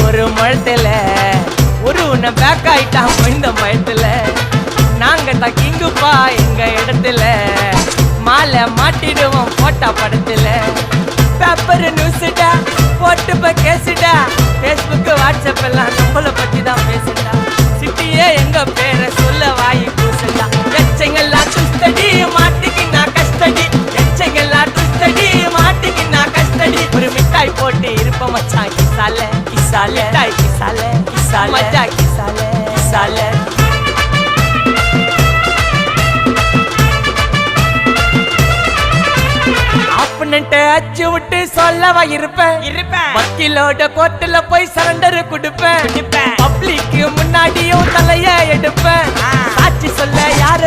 ஒரு மழத்துல ஒரு உன்னை பேக் ஆயிட்டான் இந்த மயத்துல நாங்க தான் கிங்குப்பா எங்க இடத்துல மாலை மாட்டிடுவோம் போட்டா படத்துல பேப்பர் நியூஸ்டா போட்டு கேசுடா Facebook வாட்ஸ்அப் எல்லாம் நம்மள பத்தி தான் பேசுடா சிட்டியே எங்க பேரை சொல்ல வாய் பூசுடா எச்சங்கெல்லாம் துஸ்தடி மாட்டிக்கு நான் கஸ்டடி எச்சங்கெல்லாம் துஸ்தடி மாட்டிக்கு நான் கஸ்டடி ஒரு மிட்டாய் போட்டு இருப்ப மச்சான் கிசால கிசால மிட்டாய் கிசால கிசால மச்சா கிசால கிசால அச்சு விட்டு சொல்லவா இருப்பேன் வக்கீலோட கோர்ட்டுல போய் சரண்டர் கொடுப்பேன் பப்ளிக்கு முன்னாடியும் தலைய எடுப்பேன் சாட்சி சொல்ல யாரெல்லாம்